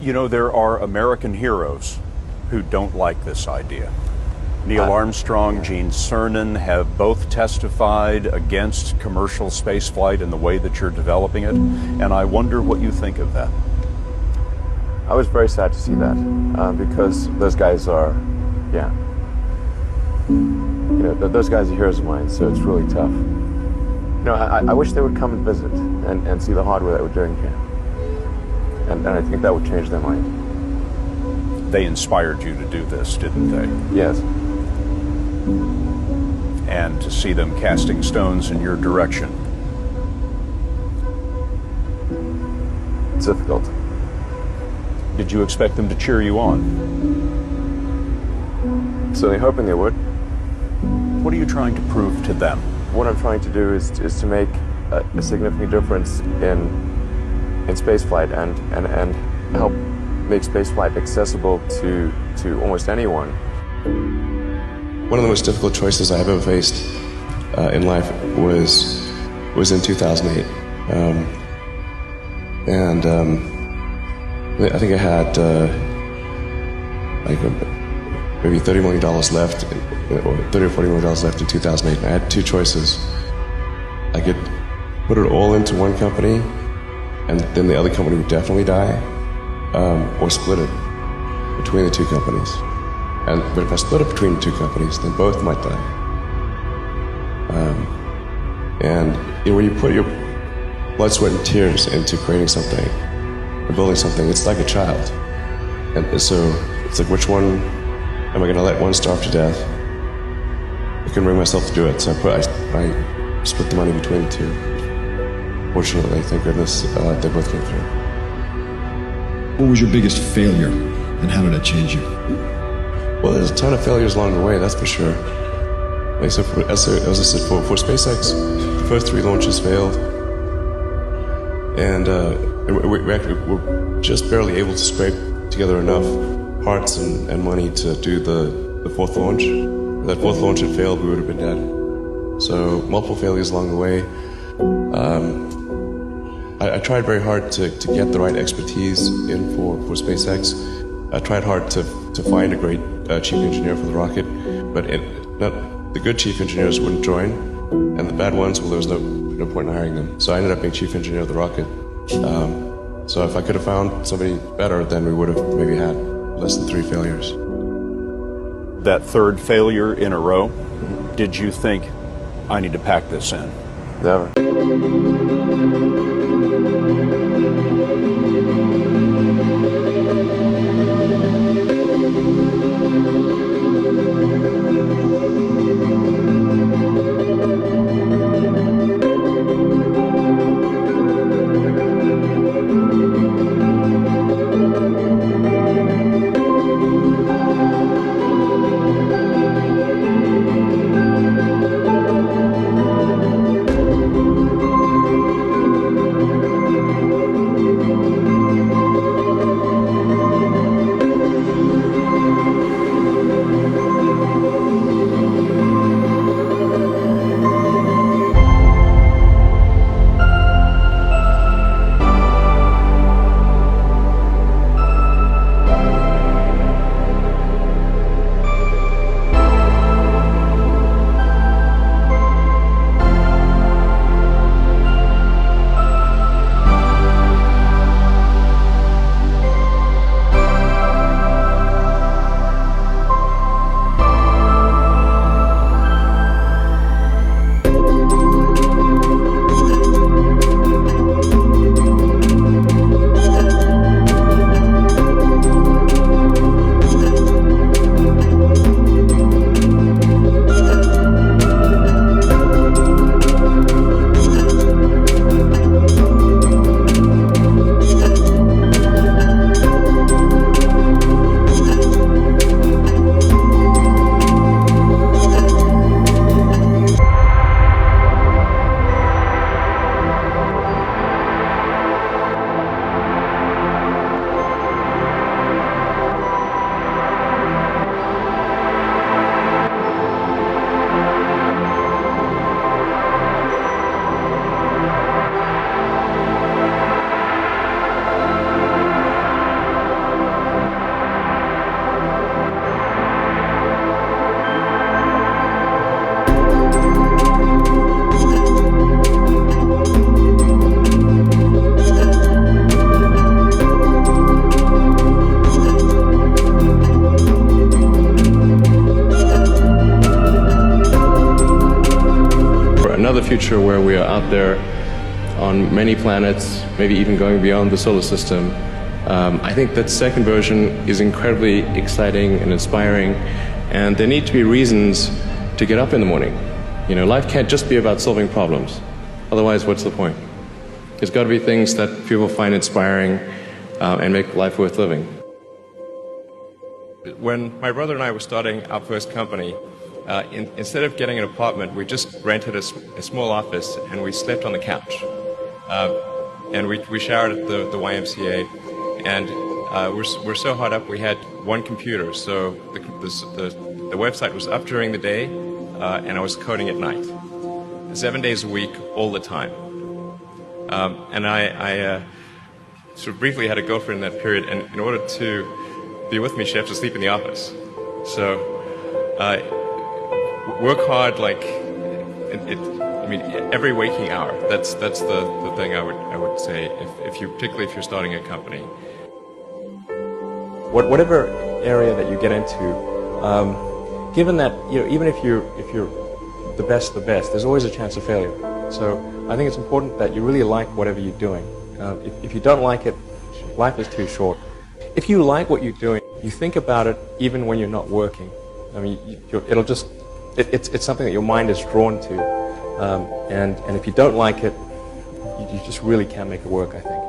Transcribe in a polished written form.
You know, there are American heroes who don't like this idea. Neil Armstrong, Gene Cernan have both testified against commercial spaceflight in the way that you're developing it, and I wonder what you think of that. I was very sad to see that, because those guys are, yeah. You know, those guys are heroes of mine, so it's really tough. You know, I wish they would come and visit and see the hardware that we're doing here. And I think that would change their mind. They inspired you to do this, didn't they? Yes. And to see them casting stones in your direction. It's difficult. Did you expect them to cheer you on? Certainly hoping they would. What are you trying to prove to them? What I'm trying to do is to make a significant difference in spaceflight and help make spaceflight accessible to almost anyone. One of the most difficult choices I have ever faced in life was in 2008, I think I had maybe $30 million left, or $30 or $40 million left in 2008. And I had two choices. I could put it all into one company, and then the other company would definitely die, or split it between the two companies. But if I split it between the two companies, then both might die. And you know, when you put your blood, sweat, and tears into creating something, or building something, it's like a child. And so it's like, which one am I going to let one starve to death? I couldn't bring myself to do it, so I split the money between the two. Fortunately, thank goodness, they both came through. What was your biggest failure, and how did it change you? Well, there's a ton of failures along the way, that's for sure. Like, so as I said, for SpaceX, the first 3 launches failed. And we're just barely able to scrape together enough parts and money to do the 4th launch. If that 4th launch had failed, we would have been dead. So multiple failures along the way. I tried very hard to get the right expertise in for SpaceX. I tried hard to find a great chief engineer for the rocket, but the good chief engineers wouldn't join, and the bad ones, well, there was no point in hiring them. So I ended up being chief engineer of the rocket. So if I could have found somebody better, then we would have maybe had less than 3 failures. That 3rd failure in a row, did you think, I need to pack this in? Never. future where we are out there on many planets, maybe even going beyond the solar system. I think that second version is incredibly exciting and inspiring, and there need to be reasons to get up in the morning. You know, life can't just be about solving problems. Otherwise, what's the point? There's got to be things that people find inspiring and make life worth living. When my brother and I were starting our first company, instead of getting an apartment, we just rented a small office and we slept on the couch. And we showered at the YMCA, and we're so hot up we had one computer, so the website was up during the day, and I was coding at night, 7 days a week, all the time. And I sort of briefly had a girlfriend in that period, and in order to be with me, she had to sleep in the office. So work hard, like I mean, every waking hour. That's the thing I would say, particularly if you're starting a company. Whatever area that you get into, given that, you know, even if you're the best, there's always a chance of failure. So I think it's important that you really like whatever you're doing. If you don't like it, life is too short. If you like what you're doing, you think about it even when you're not working. I mean, it's something that your mind is drawn to. And if you don't like it, you just really can't make it work, I think.